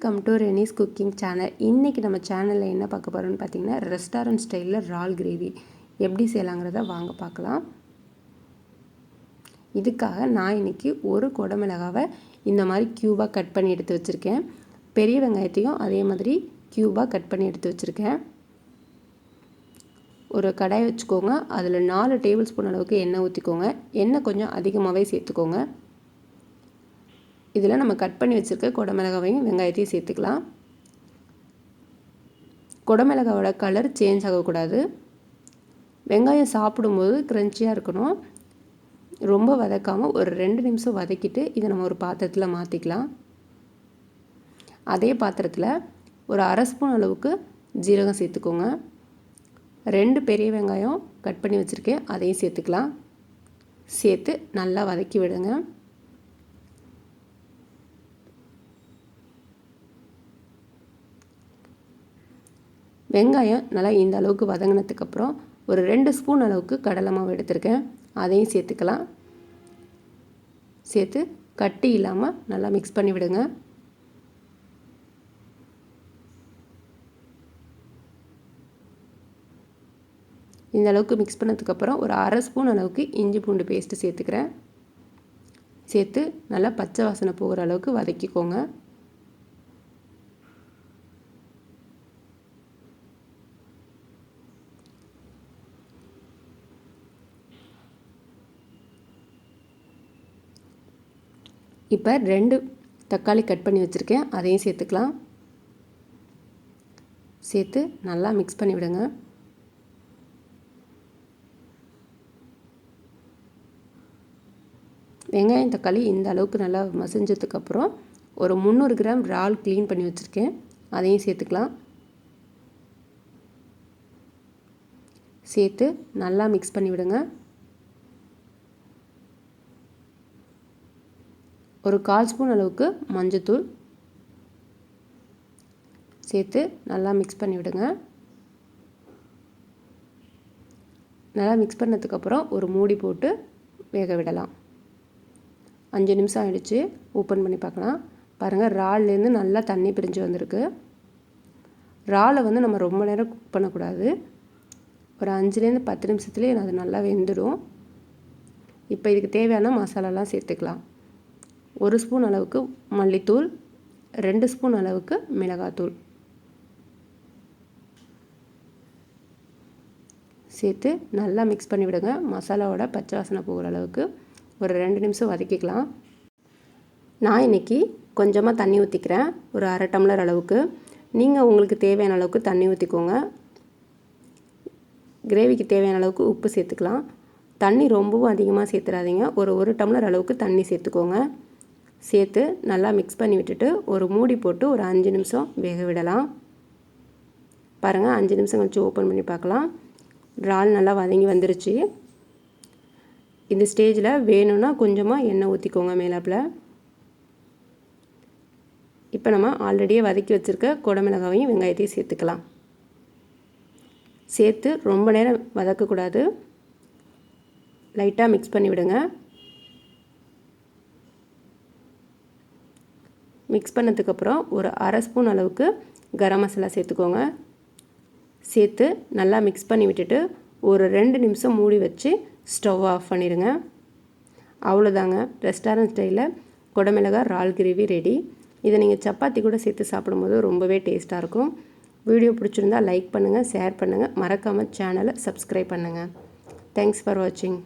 Welcome to Reni's cooking channel. இன்றைக்கி நம்ம சேனலில் என்ன பார்க்க போகிறோம்னு பார்த்தீங்கன்னா, ரெஸ்டாரண்ட் ஸ்டைலில் இறால் கிரேவி எப்படி செய்யலாங்கிறத வாங்க பார்க்கலாம். இதுக்காக நான் இன்றைக்கி ஒரு குடமிளகாவை இந்த மாதிரி க்யூபாக கட் பண்ணி எடுத்து வச்சுருக்கேன். பெரிய வெங்காயத்தையும் அதே மாதிரி க்யூபாக கட் பண்ணி எடுத்து வச்சுருக்கேன். ஒரு கடாய் வச்சுக்கோங்க. அதில் 4 டேபிள் ஸ்பூன் அளவுக்கு எண்ணெய் ஊற்றிக்கோங்க. எண்ணெய் கொஞ்சம் அதிகமாகவே சேர்த்துக்கோங்க. இதில் நம்ம கட் பண்ணி வச்சுருக்க குடமிளகாவையும் வெங்காயத்தையும் சேர்த்துக்கலாம். குடமிளகாவோட கலர் சேஞ்ச் ஆகக்கூடாது. வெங்காயம் சாப்பிடும்போது க்ரன்ச்சியாக இருக்கணும். ரொம்ப வதக்காமல் ஒரு 2 நிமிஷம் வதக்கிட்டு இதை நம்ம ஒரு பாத்திரத்தில் மாற்றிக்கலாம். அதே பாத்திரத்தில் ஒரு அரை ஸ்பூன் அளவுக்கு ஜீரகம் சேர்த்துக்கோங்க. 2 பெரிய வெங்காயம் கட் பண்ணி வச்சுருக்கேன், அதையும் சேர்த்துக்கலாம். சேர்த்து நல்லா வதக்கி விடுங்க. வெங்காயம் நல்லா இந்த அளவுக்கு வதங்கினதுக்கப்புறம் ஒரு 2 ஸ்பூன் அளவுக்கு கடலை மாவு எடுத்திருக்கேன், அதையும் சேர்த்துக்கலாம். சேர்த்து கட்டி இல்லாமல் நல்லா மிக்ஸ் பண்ணி விடுங்க. இந்த அளவுக்கு மிக்ஸ் பண்ணதுக்கப்புறம் ஒரு அரை ஸ்பூன் அளவுக்கு இஞ்சி பூண்டு பேஸ்ட்டு சேர்த்துக்கிறேன். சேர்த்து நல்லா பச்சை வாசனை போகிற அளவுக்கு வதக்கிக்கோங்க. இப்போ 2 தக்காளி கட் பண்ணி வச்சுருக்கேன், அதையும் சேர்த்துக்கலாம். சேர்த்து நல்லா மிக்ஸ் பண்ணி விடுங்க. வெங்காயம் தக்காளி இந்த அளவுக்கு நல்லா மசிஞ்சதுக்கப்புறம் ஒரு 300 கிராம் இறால் க்ளீன் பண்ணி வச்சுருக்கேன், அதையும் சேர்த்துக்கலாம். சேர்த்து நல்லா மிக்ஸ் பண்ணி விடுங்க. ஒரு 1/4 ஸ்பூன் அளவுக்கு மஞ்சத்தூள் சேர்த்து நல்லா மிக்ஸ் பண்ணி விடுங்க. நல்லா மிக்ஸ் பண்ணதுக்கப்புறம் ஒரு மூடி போட்டு வேக விடலாம். 5 நிமிஷம் ஆகிடுச்சு. ஓப்பன் பண்ணி பார்க்கலாம். பாருங்கள், இறால்லேருந்து நல்லா தண்ணி பிரிஞ்சு வந்திருக்கு. இறாலை நம்ம ரொம்ப நேரம் குக் பண்ணக்கூடாது. ஒரு 5லேருந்து 10 நிமிஷத்துலேயே அது நல்லா வெந்துடும். இப்போ இதுக்கு தேவையான மசாலாலாம் சேர்த்துக்கலாம். 1 ஸ்பூன் அளவுக்கு மல்லித்தூள், 2 ஸ்பூன் அளவுக்கு மிளகாத்தூள் சேர்த்து நல்லா மிக்ஸ் பண்ணி விடுங்க. மசாலாவோட பச்சை வாசனை போகிற அளவுக்கு ஒரு 2 நிமிஷம் வதக்கிக்கலாம். நான் இன்றைக்கி கொஞ்சமாக தண்ணி ஊற்றிக்கிறேன், ஒரு அரை டம்ளர் அளவுக்கு. நீங்கள் உங்களுக்கு தேவையான அளவுக்கு தண்ணி ஊற்றிக்கோங்க. கிரேவிக்கு தேவையான அளவுக்கு உப்பு சேர்த்துக்கலாம். தண்ணி ரொம்பவும் அதிகமாக சேர்த்துறாதீங்க. ஒரு டம்ளர் அளவுக்கு தண்ணி சேர்த்துக்கோங்க. சேர்த்து நல்லா மிக்ஸ் பண்ணி விட்டுட்டு ஒரு மூடி போட்டு ஒரு 5 நிமிஷம் வேக விடலாம். பாருங்கள், 5 நிமிஷம் கழிச்சு ஓப்பன் பண்ணி பார்க்கலாம். இறால் நல்லா வதங்கி வந்துருச்சு. இந்த ஸ்டேஜில் வேணும்னா கொஞ்சமாக எண்ணெய் ஊற்றிக்கோங்க மேலாப்பில். இப்போ நம்ம ஆல்ரெடியே வதக்கி வச்சுருக்க குடமிளகாவையும் வெங்காயத்தையும் சேர்த்துக்கலாம். சேர்த்து ரொம்ப நேரம் வதக்கக்கூடாது. லைட்டாக மிக்ஸ் பண்ணி விடுங்க. மிக்ஸ் பண்ணதுக்கப்புறம் ஒரு அரை ஸ்பூன் அளவுக்கு கரம் மசாலா சேர்த்துக்கோங்க. சேர்த்து நல்லா மிக்ஸ் பண்ணி விட்டுட்டு ஒரு 2 நிமிஷம் மூடி வச்சு ஸ்டவ் ஆஃப் பண்ணிடுங்க. அவ்வளோதாங்க, ரெஸ்டாரண்ட் ஸ்டைலில் குடமிளகாய் இறால் கிரேவி ரெடி. இதை நீங்கள் சப்பாத்தி கூட சேர்த்து சாப்பிடும்போது ரொம்பவே டேஸ்ட்டாக இருக்கும். வீடியோ பிடிச்சிருந்தால் லைக் பண்ணுங்கள், ஷேர் பண்ணுங்கள், மறக்காமல் சேனலை சப்ஸ்கிரைப் பண்ணுங்கள். தேங்க்ஸ் ஃபார் வாட்சிங்.